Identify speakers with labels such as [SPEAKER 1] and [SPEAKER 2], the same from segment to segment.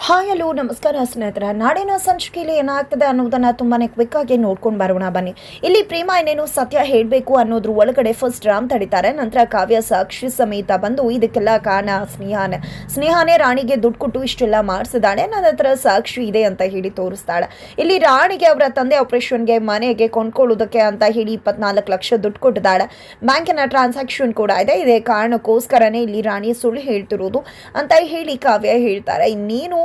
[SPEAKER 1] Hi hello ನಮಸ್ಕಾರ ಸ್ನೇಹಿತರೆ. ನಾಡಿನ ಸಂಚಿಕೆಯಲ್ಲಿ ಏನಾಗ್ತದೆ ಅನ್ನೋದನ್ನು ತುಂಬಾ ಕ್ವಿಕ್ಕಾಗಿ ನೋಡ್ಕೊಂಡು ಬರೋಣ ಬನ್ನಿ. ಇಲ್ಲಿ ಪ್ರೇಮ ಇನ್ನೇನು ಸತ್ಯ ಹೇಳಬೇಕು ಅನ್ನೋದ್ರ ಒಳಗಡೆ ಫಸ್ಟ್ ರಾಮ್ ತಡಿತಾರೆ. ನಂತರ ಕಾವ್ಯ ಸಾಕ್ಷಿ ಸಮೇತ ಬಂದು ಇದಕ್ಕೆಲ್ಲ ಕಾರಣ ಸ್ನೇಹಾನೇ ರಾಣಿಗೆ ದುಡ್ಡು ಕೊಟ್ಟು ಇಷ್ಟೆಲ್ಲ ಮಾಡಿಸಿದಾಳೆ, ನನ್ನ ಹತ್ರ ಸಾಕ್ಷಿ ಇದೆ ಅಂತ ಹೇಳಿ ತೋರಿಸ್ತಾಳೆ. ಇಲ್ಲಿ ರಾಣಿಗೆ ಅವರ ತಂದೆ ಆಪರೇಷನ್ಗೆ ಮನೆಗೆ ಕೊಂಡ್ಕೊಳ್ಳೋದಕ್ಕೆ ಅಂತ ಹೇಳಿ 24 ಲಕ್ಷ ದುಡ್ಡು ಕೊಟ್ಟಿದ್ದಾಳೆ. ಬ್ಯಾಂಕಿನ ಟ್ರಾನ್ಸಾಕ್ಷನ್ ಕೂಡ ಇದೆ. ಇದೇ ಕಾರಣಕ್ಕೋಸ್ಕರನೇ ಇಲ್ಲಿ ರಾಣಿ ಸುಳ್ಳು ಹೇಳ್ತಿರೋದು ಅಂತ ಹೇಳಿ ಕಾವ್ಯ ಹೇಳ್ತಾರೆ. ಇನ್ನೇನು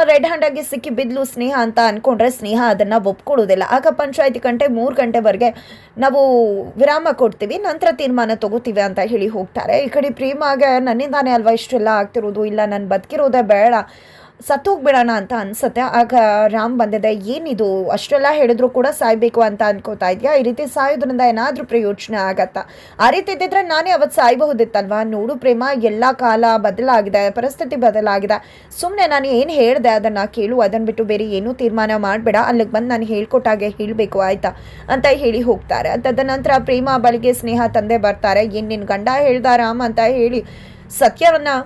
[SPEAKER 1] ರೆಡ್ ಹ್ಯಾಂಡ್ ಆಗಿ ಸಿಕ್ಕಿ ಬಿದ್ಲು ಸ್ನೇಹ ಅಂತ ಅನ್ಕೊಂಡ್ರೆ ಸ್ನೇಹ ಅದನ್ನ ಒಪ್ಕೊಳ್ಳೋದಿಲ್ಲ. ಆಗ ಪಂಚಾಯತಿ ಗಂಟೆ 3 ಗಂಟೆವರೆಗೆ ನಾವು ವಿರಾಮ ಕೊಡ್ತೀವಿ, ನಂತರ ತೀರ್ಮಾನ ತಗೋತೀವಿ ಅಂತ ಹೇಳಿ ಹೋಗ್ತಾರೆ. ಈ ಕಡೆ ಪ್ರೇಮಾಗೆ ನನ್ನಿಂದಾನೇ ಅಲ್ವಾ ಇಷ್ಟೆಲ್ಲ ಆಗ್ತಿರೋದು, ಇಲ್ಲ ನಾನು ಬದುಕಿರೋದೇ ಬೇಡ, ಸತ್ತೋಗ್ಬಿಡೋಣ ಅಂತ ಅನ್ಸುತ್ತೆ. ಆಗ ರಾಮ್ ಬಂದಿದೆ, ಏನಿದು ಅಷ್ಟೆಲ್ಲ ಹೇಳಿದ್ರು ಕೂಡ ಸಾಯ್ಬೇಕು ಅಂತ ಅನ್ಕೋತಾ ಇದೆಯಾ, ಈ ರೀತಿ ಸಾಯೋದ್ರಿಂದ ಏನಾದರೂ ಪ್ರಯೋಜನ ಆಗತ್ತಾ, ಆ ರೀತಿ ಇದ್ದಿದ್ರೆ ನಾನೇ ಅವತ್ತು ಸಾಯ್ಬಹುದಿತ್ತಲ್ವಾ. ನೋಡು ಪ್ರೇಮ, ಎಲ್ಲ ಕಾಲ ಬದಲಾಗಿದೆ, ಪರಿಸ್ಥಿತಿ ಬದಲಾಗಿದೆ, ಸುಮ್ಮನೆ ನಾನು ಏನು ಹೇಳಿದೆ ಅದನ್ನು ಕೇಳು, ಅದನ್ನು ಬಿಟ್ಟು ಬೇರೆ ಏನೂ ತೀರ್ಮಾನ ಮಾಡಬೇಡ, ಅಲ್ಲಿಗೆ ಬಂದು ನಾನು ಹೇಳ್ಕೊಟ್ಟಾಗೆ ಹೇಳಬೇಕು ಆಯ್ತಾ ಅಂತ ಹೇಳಿ ಹೋಗ್ತಾರೆ. ತದನಂತರ ಪ್ರೇಮ ಬಳಿಗೆ ಸ್ನೇಹ ತಂದೆ ಬರ್ತಾರೆ. ಏನು ನಿನ್ನ ಗಂಡ ಹೇಳ್ದ ರಾಮ್ ಅಂತ ಹೇಳಿ ಸತ್ಯವನ್ನು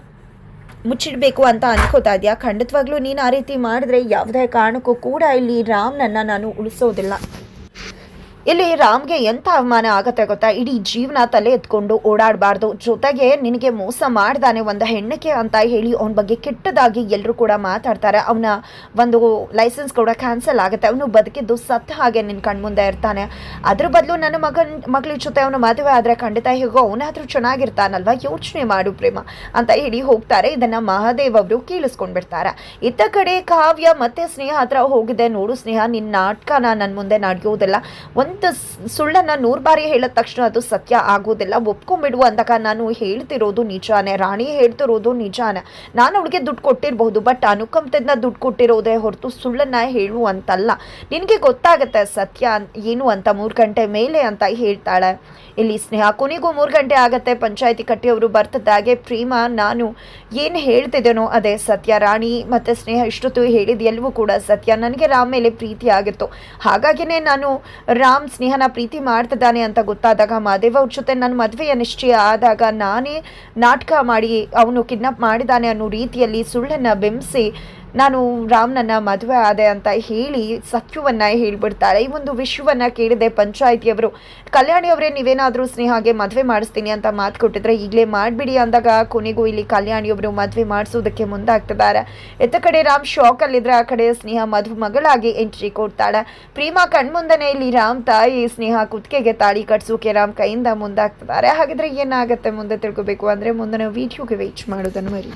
[SPEAKER 1] ಮುಚ್ಚಿಡಬೇಕು ಅಂತ ಅನ್ಕೋತಾ ಇದೆಯಾ, ಖಂಡಿತವಾಗ್ಲೂ ನೀನು ಆ ರೀತಿ ಮಾಡಿದ್ರೆ ಯಾವುದೇ ಕಾರಣಕ್ಕೂ ಕೂಡ ಇಲ್ಲಿ ರಾಮ್ನನ್ನು ನಾನು ಉಳಿಸೋದಿಲ್ಲ. ಇಲ್ಲಿ ರಾಮ್ಗೆ ಎಂಥ ಅವಮಾನ ಆಗತ್ತೆ ಗೊತ್ತಾ, ಇಡೀ ಜೀವನ ತಲೆ ಎತ್ಕೊಂಡು ಓಡಾಡಬಾರ್ದು, ಜೊತೆಗೆ ನಿನಗೆ ಮೋಸ ಮಾಡ್ದಾನೆ ಒಂದು ಹೆಣ್ಣಕ್ಕೆ ಅಂತ ಹೇಳಿ ಅವನ ಬಗ್ಗೆ ಕೆಟ್ಟದಾಗಿ ಎಲ್ಲರೂ ಕೂಡ ಮಾತಾಡ್ತಾರೆ. ಅವನ ಒಂದು ಲೈಸೆನ್ಸ್ ಕೂಡ ಕ್ಯಾನ್ಸಲ್ ಆಗುತ್ತೆ, ಅವನು ಬದುಕಿದ್ದು ಸತ್ತ ಹಾಗೆ ನಿನ್ನ ಕಣ್ಮುಂದೆ ಇರ್ತಾನೆ. ಅದ್ರ ಬದಲು ನನ್ನ ಮಗಳ ಜೊತೆ ಅವನು ಮದುವೆ ಆದರೆ ಖಂಡಿತ ಹೇಗೋ ಅವನಾದರೂ ಚೆನ್ನಾಗಿರ್ತಾನಲ್ವ, ಯೋಚನೆ ಮಾಡು ಪ್ರೇಮ ಅಂತ ಹೇಳಿ ಹೋಗ್ತಾರೆ. ಇದನ್ನು ಮಹಾದೇವ್ ಅವರು ಕೇಳಿಸ್ಕೊಂಡ್ಬಿಡ್ತಾರೆ. ಇತ್ತ ಕಡೆ ಕಾವ್ಯ ಮತ್ತೆ ಸ್ನೇಹ ಹತ್ರ ಹೋಗಿದೆ. ನೋಡು ಸ್ನೇಹ, ನಿನ್ನ ನಾಟಕನ ನನ್ನ ಮುಂದೆ ನಡೆಯೋದಿಲ್ಲ, ಒಂದು ಸುಳ್ಳನ್ನು 100 ಬಾರಿ ಹೇಳಿದ ತಕ್ಷಣ ಅದು ಸತ್ಯ ಆಗೋದಿಲ್ಲ, ಒಪ್ಕೊಂಡ್ಬಿಡುವ ಅಂದಾಗ ನಾನು ಹೇಳ್ತಿರೋದು ನಿಜಾನೇ, ರಾಣಿ ಹೇಳ್ತಿರೋದು ನಿಜಾನೇ, ನಾನು ಅವಳಿಗೆ ದುಡ್ಡು ಕೊಟ್ಟಿರಬಹುದು, ಬಟ್ ಅನುಕಂಪದಿಂದ ದುಡ್ಡು ಕೊಟ್ಟಿರೋದೇ ಹೊರತು ಸುಳ್ಳನ್ನು ಹೇಳುವಂತಲ್ಲ, ನಿನಗೆ ಗೊತ್ತಾಗುತ್ತೆ ಸತ್ಯ ಏನು ಅಂತ 3 ಗಂಟೆ ಮೇಲೆ ಅಂತ ಹೇಳ್ತಾಳೆ. ಇಲ್ಲಿ ಸ್ನೇಹ ಕೊನೆಗೂ 3 ಗಂಟೆ ಆಗತ್ತೆ, ಪಂಚಾಯತಿ ಕಟ್ಟಿಯವರು ಬರ್ತದಾಗೆ ಪ್ರೇಮ ನಾನು ಏನು ಹೇಳ್ತಿದ್ದೇನೋ ಅದೇ ಸತ್ಯ, ರಾಣಿ ಮತ್ತು ಸ್ನೇಹ ಇಷ್ಟೊತ್ತು ಹೇಳಿದ ಎಲ್ಲವೂ ಕೂಡ ಸತ್ಯ, ನನಗೆ ರಾಮ್ ಮೇಲೆ ಪ್ರೀತಿ ಆಗಿತ್ತು, ಹಾಗಾಗಿನೇ ನಾನು ರಾಮ್ ಸ್ನೇಹನ ಪ್ರೀತಿ ಮಾಡ್ತಿದ್ದಾನೆ ಅಂತ ಗೊತ್ತಾದಾಗ ಮಹಾದೇವ್ ಅವ್ರ ಜೊತೆ ನನ್ನ ಮದುವೆಯ ನಿಶ್ಚಯ ಆದಾಗ ನಾನೇ ನಾಟಕ ಮಾಡಿ ಅವನು ಕಿಡ್ನಾಪ್ ಮಾಡಿದ್ದಾನೆ ಅನ್ನೋ ರೀತಿಯಲ್ಲಿ ಸುಳ್ಳನ್ನು ಬೆಂಬಿಸಿ ನಾನು ರಾಮ್ನನ್ನ ಮದುವೆ ಆದೆ ಅಂತ ಹೇಳಿ ಸತ್ಯವನ್ನು ಹೇಳಿಬಿಡ್ತಾಳೆ. ಈ ಒಂದು ವಿಷಯವನ್ನು ಕೇಳಿದೆ ಪಂಚಾಯಿತಿಯವರು, ಕಲ್ಯಾಣಿಯವರೇ ನೀವೇನಾದರೂ ಸ್ನೇಹಾಗೆ ಮದುವೆ ಮಾಡಿಸ್ತೀನಿ ಅಂತ ಮಾತು ಕೊಟ್ಟಿದ್ರೆ ಈಗಲೇ ಮಾಡಿಬಿಡಿ ಅಂದಾಗ ಕೊನೆಗೂ ಇಲ್ಲಿ ಕಲ್ಯಾಣಿಯವರು ಮದುವೆ ಮಾಡಿಸೋದಕ್ಕೆ ಮುಂದಾಗ್ತಿದ್ದಾರೆ. ಎತ್ತ ಕಡೆ ರಾಮ್ ಶಾಕಲ್ಲಿದ್ದರೆ ಆ ಕಡೆ ಸ್ನೇಹ ಮಗಳಾಗಿ ಎಂಟ್ರಿ ಕೊಡ್ತಾಳೆ. ಪ್ರೇಮ ಕಣ್ಮುಂದನೆ ಇಲ್ಲಿ ರಾಮ್ ತಾಯಿ ಸ್ನೇಹ ಕುತ್ತಿಗೆಗೆ ತಾಳಿ ಕಟ್ಸೋಕೆ ರಾಮ್ ಕೈಯಿಂದ ಮುಂದಾಗ್ತಿದ್ದಾರೆ. ಹಾಗಿದ್ರೆ ಏನಾಗುತ್ತೆ ಮುಂದೆ ತಿಳ್ಕೋಬೇಕು ಅಂದರೆ ಮುಂದಿನ ವಿಡಿಯೋಗೆ ವೇಟ್ ಮಾಡೋದನ್ನು ಮರಿ.